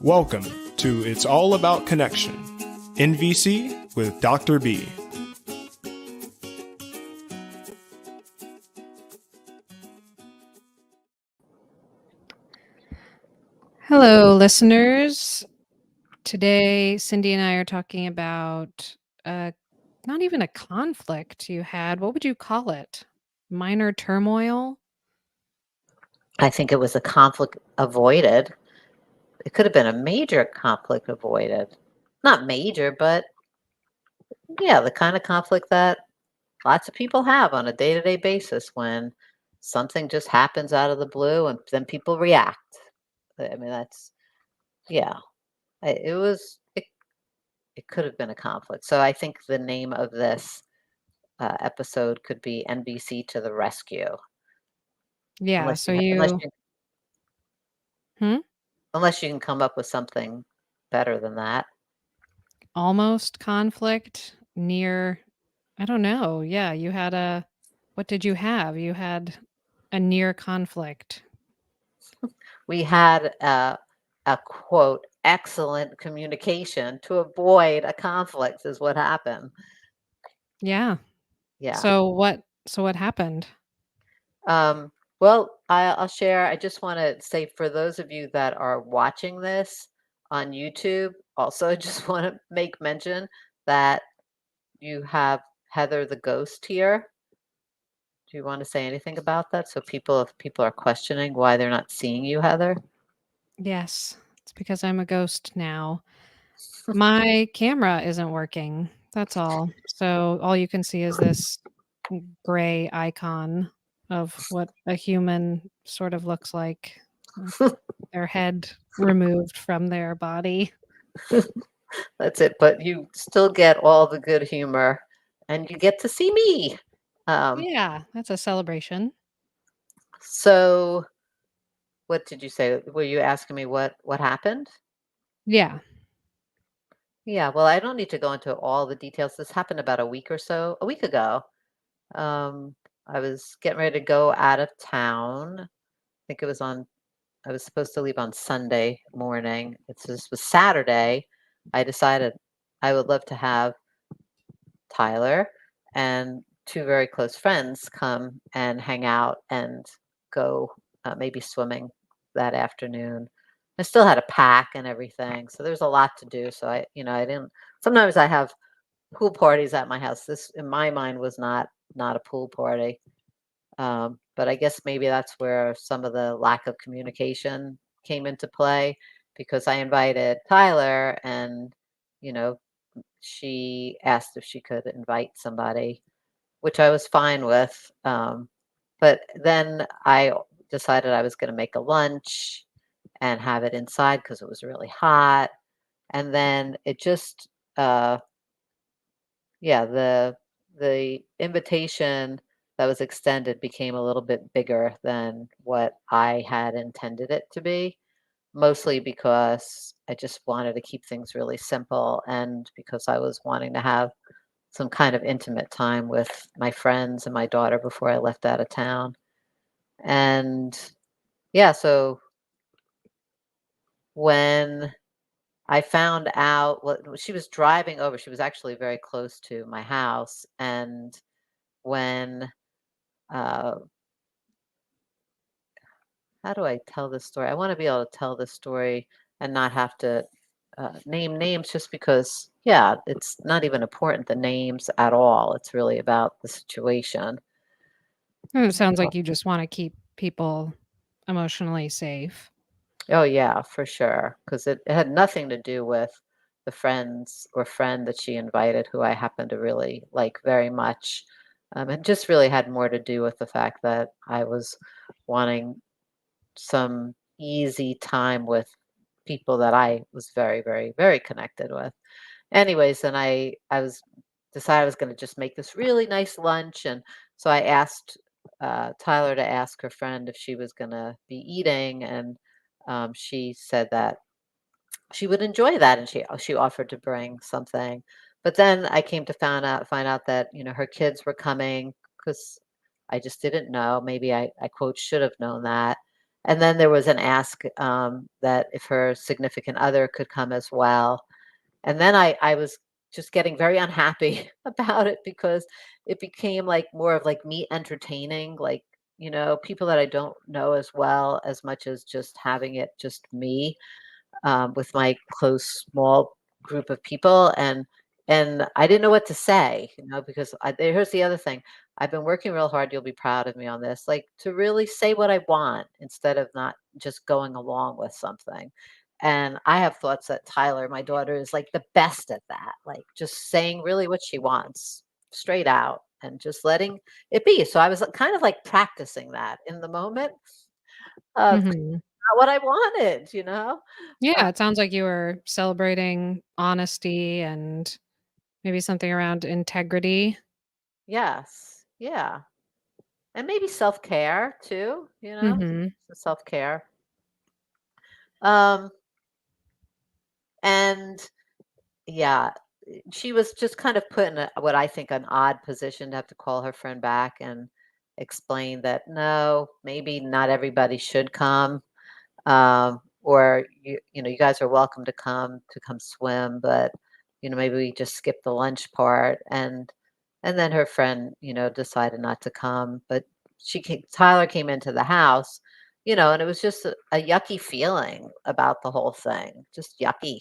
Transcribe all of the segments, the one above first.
Welcome to It's All About Connection, NVC with Dr. B. Hello, listeners. Today, Cindy and I are talking about not even a conflict you had. What would you call it? Minor turmoil? I think it was a conflict avoided. It could have been a major conflict avoided. Not major, but yeah, the kind of conflict that lots of people have on a day-to-day basis when something just happens out of the blue and then people react. I mean, yeah, it could have been a conflict. So I think the name of this episode could be NVC to the rescue. Yeah, Unless so you, unless you you, hmm? unless you can come up with something better than that. Almost conflict, near, I don't know. Yeah, what did you have? You had a near conflict. We had a quote, excellent communication to avoid a conflict is what happened. Yeah. Yeah. So what happened? Well, I'll share. I just want to say for those of you that are watching this on YouTube, also just want to make mention that you have Heather the ghost here. Do you want to say anything about that? So if people are questioning why they're not seeing you, Heather. Yes. It's because I'm a ghost now. My camera isn't working, that's all. So, all you can see is this gray icon of what a human sort of looks like with their head removed from their body. That's it. But you still get all the good humor and you get to see me. Um, Yeah, that's a celebration. so what did you say? Were you asking me what happened? Yeah. Yeah, well, I don't need to go into all the details. This happened about a week ago. I was getting ready to go out of town. I think I was supposed to leave on Sunday morning. This was Saturday. I decided I would love to have Tyler and two very close friends come and hang out and go maybe swimming that afternoon. I still had a pack and everything, so there's a lot to do. So I didn't. Sometimes I have pool parties at my house. This, in my mind, was not a pool party. But I guess maybe that's where some of the lack of communication came into play because I invited Tyler and, you know, she asked if she could invite somebody, which I was fine with. But then I decided I was going to make a lunch and have it inside because it was really hot. And then it just, yeah, the invitation that was extended became a little bit bigger than what I had intended it to be, mostly because I just wanted to keep things really simple and because I was wanting to have some kind of intimate time with my friends and my daughter before I left out of town. And yeah, so when I found out what she was driving over, she was actually very close to my house. And when, uh, how do I tell this story? I want to be able to tell this story and not have to name names just because, yeah, it's not even important, the names at all. It's really about the situation. It sounds like you just wanna keep people emotionally safe. Oh, yeah, for sure. Because it had nothing to do with the friends or friend that she invited, who I happen to really like very much. It just really had more to do with the fact that I was wanting some easy time with people that I was very, very, very connected with. Anyways, and I was decided I was going to just make this really nice lunch, and so I asked Tyler to ask her friend if she was going to be eating, and she said that she would enjoy that, and she offered to bring something. But then I came to find out that her kids were coming because I just didn't know. Maybe I quote should have known that. And then there was an ask that if her significant other could come as well. And then I was just getting very unhappy about it because it became like more of like me entertaining, like, people that I don't know as well as much as just having it just me with my close small group of people, and I didn't know what to say, because here's the other thing. I've been working real hard. You'll be proud of me on this, like to really say what I want instead of not just going along with something. And I have thoughts that Tyler, my daughter, is like the best at that, like just saying really what she wants straight out and just letting it be. So I was kind of like practicing that in the moment of Mhm. what I wanted. Yeah, it sounds like you were celebrating honesty and maybe something around integrity. Yes. Yeah. And maybe self-care too, Mhm. self-care. Um, and yeah, she was just kind of put in what I think an odd position to have to call her friend back and explain that no, maybe not everybody should come. Or you guys are welcome to come swim, but maybe we just skip the lunch part. And then her friend decided not to come, but Tyler came into the house, and it was just a yucky feeling about the whole thing, just yucky.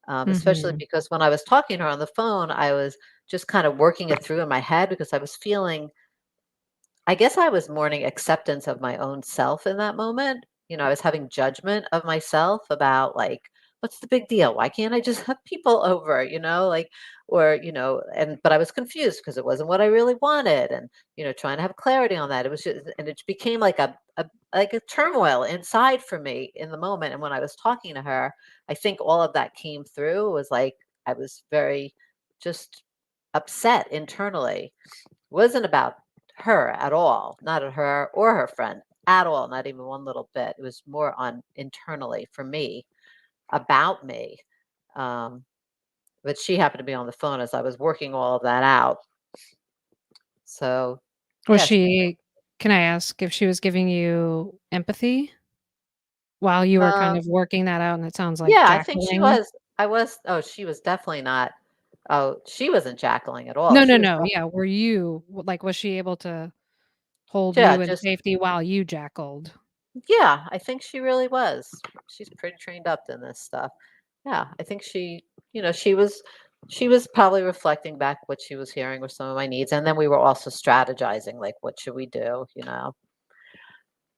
Especially Mhm. because when I was talking to her on the phone, I was just kind of working it through in my head because I was feeling, I guess I was mourning acceptance of my own self in that moment. I was having judgment of myself about like, what's the big deal? Why can't I just have people over, like, or, but I was confused because it wasn't what I really wanted. And, trying to have clarity on that. It was just, and it became like like a turmoil inside for me in the moment. And when I was talking to her, I think all of that came through. It was like, I was very just upset internally. Wasn't about her at all, not at her or her friend at all, not even one little bit. It was more on internally for me, about me. Um, but she happened to be on the phone as I was working all of that out. So, Was yes. she Can I ask if she was giving you empathy while you were kind Um, of working that out, and it sounds like yeah, I think she jackling? was. Oh, she was definitely not. Oh, she wasn't jackling at all. No, no, She was, no, yeah, were you like, was she able to hold yeah, you in just safety while you jackled? Yeah, I think she really was. She's pretty trained up in this stuff. Yeah, I think she was probably reflecting back what she was hearing with some of my needs, and then we were also strategizing, like, what should we do? And it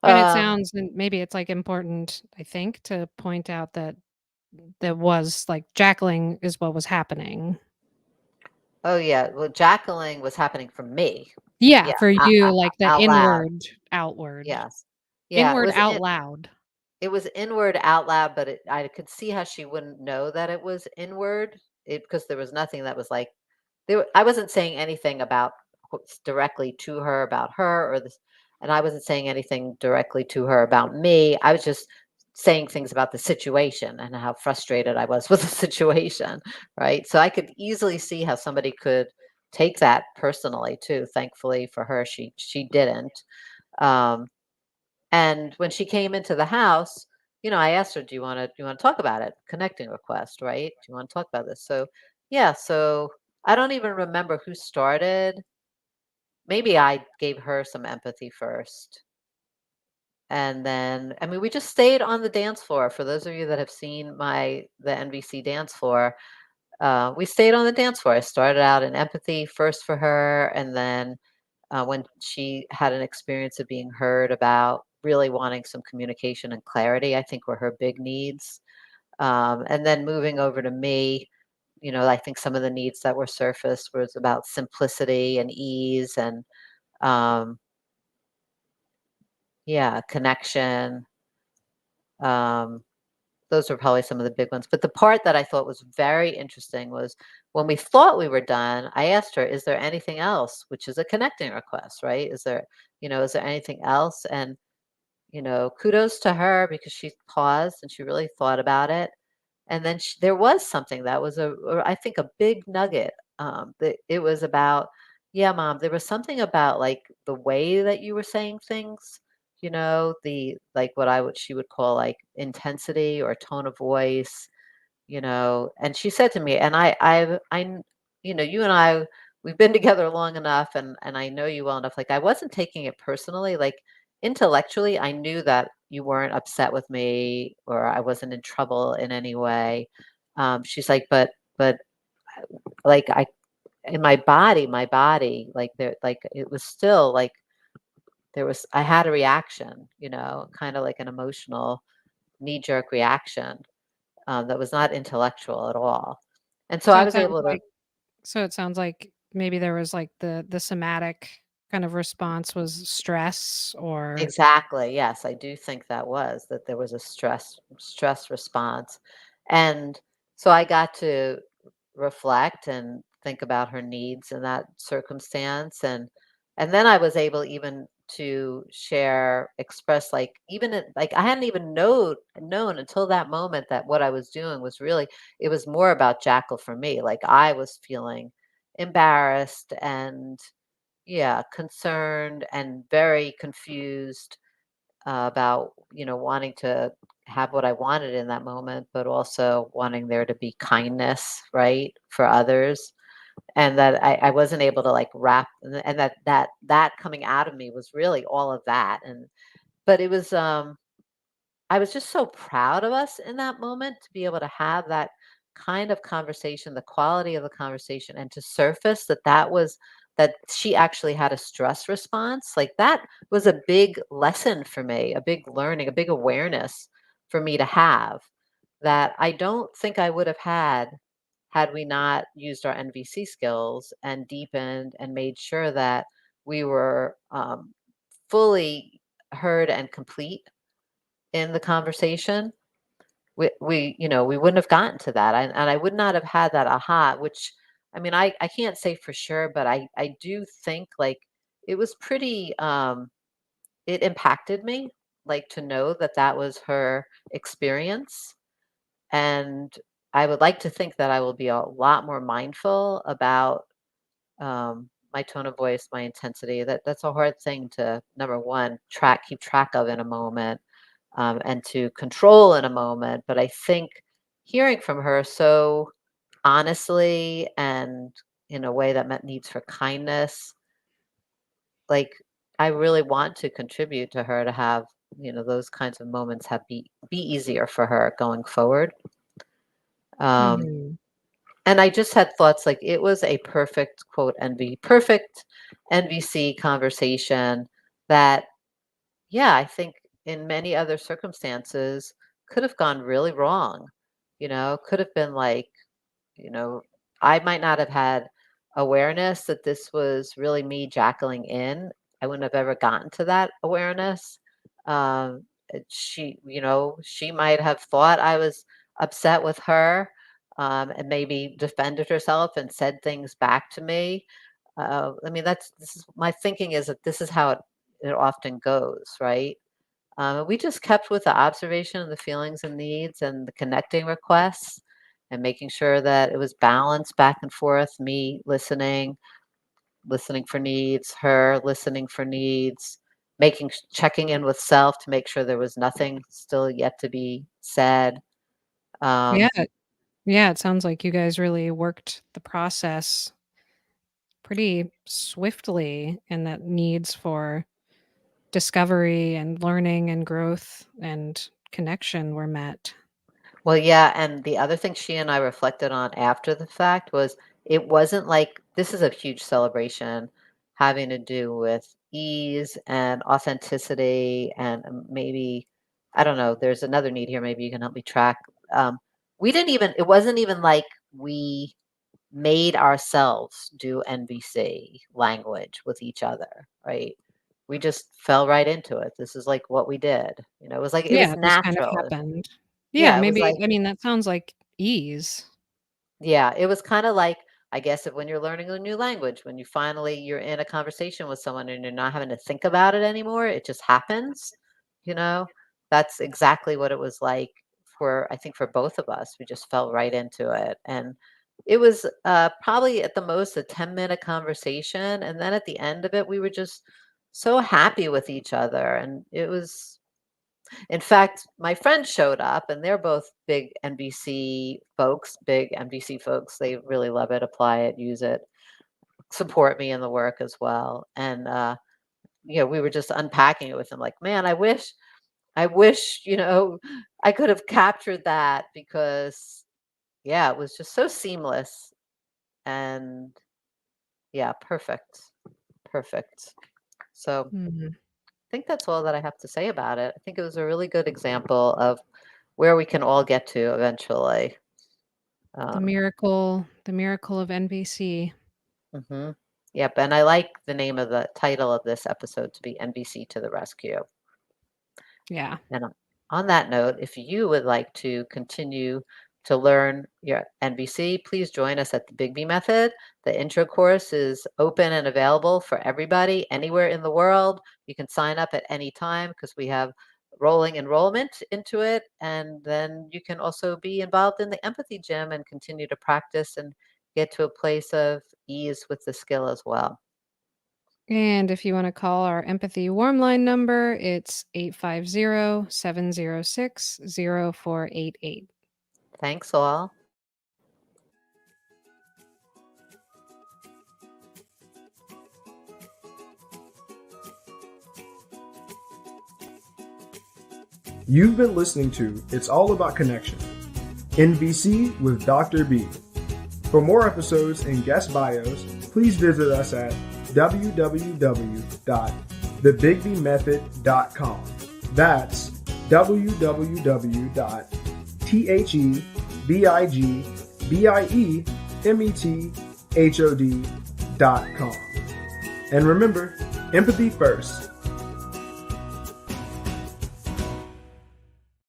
Um, sounds and maybe it's, like, important, I think, to point out that there was, like, jackling is what was happening. oh yeah, well, Jacqueline was happening for me. Yeah, Yeah, for you, like, the out loud. inward, outward. Yes, yeah, Inward, out loud. it was inward out loud, but I could see how she wouldn't know that it was inward, because there was nothing that was like I wasn't saying anything about directly to her about her or this, and I wasn't saying anything directly to her about me. I was just saying things about the situation and how frustrated I was with the situation, right? So I could easily see how somebody could take that personally too. Thankfully for her, she didn't. Um, and when she came into the house, I asked her, "Do you want to talk about it? Connecting request, right? Do you want to talk about this?" So, yeah, so I don't even remember who started. Maybe I gave her some empathy first. And then, I mean, we just stayed on the dance floor. For those of you that have seen the NVC dance floor, we stayed on the dance floor. I started out in empathy first for her, and then when she had an experience of being heard about really wanting some communication and clarity, I think were her big needs. And then moving over to me, I think some of the needs that were surfaced was about simplicity and ease and, um, yeah, connection. Um, those were probably some of the big ones. But the part that I thought was very interesting was when we thought we were done, I asked her, "Is there anything else?" Which is a connecting request, right? Is there anything else? And kudos to her because she paused and she really thought about it. And then there was something that was I think a big nugget. That it was about, yeah, mom, there was something about like the way that you were saying things, the like what she would call like intensity or tone of voice, and she said to me, and you and I, we've been together long enough, and I know you well enough. Like I wasn't taking it personally. Like intellectually, I knew that you weren't upset with me or I wasn't in trouble in any way. She's like, but like I in my body, like there, like it was still like I had a reaction, kind of like an emotional knee jerk reaction that was not intellectual at all. And so So I it was sounds able to. like maybe there was like the somatic kind of response was stress or Exactly, yes, I do think that there was a stress response, and so I got to reflect and think about her needs in that circumstance, and then I was able even to express, like, like, I hadn't even known until that moment that what I was doing was really it was more about Jackal for me, like, I was feeling embarrassed and yeah, concerned and very confused about, wanting to have what I wanted in that moment, but also wanting there to be kindness, right, for others. And that I wasn't able to like wrap, and that coming out of me was really all of that. But it was, I was just so proud of us in that moment to be able to have that kind of conversation, the quality of the conversation, and to surface that she actually had a stress response. Like that was a big lesson for me, a big learning, a big awareness for me to have that I don't think I would have had we not used our NVC skills and deepened and made sure that we were fully heard and complete in the conversation. We wouldn't have gotten to that, and I would not have had that aha, which, I mean, I can't say for sure, but I do think, like, it was pretty, it impacted me, like, to know that that was her experience, and I would like to think that I will be a lot more mindful about, my tone of voice, my intensity. That's a hard thing to, number 1, keep track of in a moment, and to control in a moment. But I think hearing from her so honestly and in a way that met needs for kindness, like I really want to contribute to her to have, those kinds of moments be easier for her going forward. Um, Mhm. and I just had thoughts like it was a perfect NVC conversation that, yeah, I think in many other circumstances could have gone really wrong. Could have been like, you know, I might not have had awareness that this was really me jackling in. I wouldn't have ever gotten to that awareness. She might have thought I was upset with her, and maybe defended herself and said things back to me. I mean, this is my thinking is that this is how it often goes, right? We just kept with the observation of the feelings and needs and the connecting requests and making sure that it was balanced back and forth, me listening for needs, her listening for needs, checking in with self to make sure there was nothing still yet to be said. Yeah. Um, Yeah, it sounds like you guys really worked the process pretty swiftly and that needs for discovery and learning and growth and connection were met. Well, yeah, and the other thing she and I reflected on after the fact was it wasn't like this is a huge celebration having to do with ease and authenticity and maybe I don't know, there's another need here, maybe you can help me track. Um, it wasn't even like we made ourselves do NVC language with each other, right? We just fell right into it. This is like what we did. It Yeah, was it just kind of natural. happened. Yeah, Yeah, it was maybe like I mean, that sounds like ease. yeah, it was kinda like, I guess, when you're learning a new language, when you're in a conversation with someone and you're not having to think about it anymore, it just happens, you know? That's exactly what it was like I think for both of us. We just fell right into it, and it was, probably at the most a 10-minute conversation, and then at the end of it, we were just so happy with each other. And it was, in fact, my friends showed up and they're both big NVC folks, big NVC folks. They really love it, apply it, use it, support me in the work as well. And, we were just unpacking it with them like, man, I wish, I could have captured that because, yeah, it was just so seamless and yeah, perfect. Perfect. So Mhm. I think that's all that I have to say about it. I think it was a really good example of where we can all get to eventually. The Um, miracle of NVC. mhm. Yep. And I like the name of the title of this episode to be NBC to the rescue. Yeah. And on that note, if you would like to continue to learn your NVC, please join us at the Bigby Method. The intro course is open and available for everybody anywhere in the world. You can sign up at any time because we have rolling enrollment into it. And then you can also be involved in the empathy gym and continue to practice and get to a place of ease with the skill as well. And if you want to call our empathy warm line number, it's 850-706-0488. Thanks all. You've been listening to It's All About Connection, NVC with Dr. B. For more episodes and guest bios, please visit us at www.thebigbymethod.com. That's www.thebigbymethod.com. And remember, empathy first.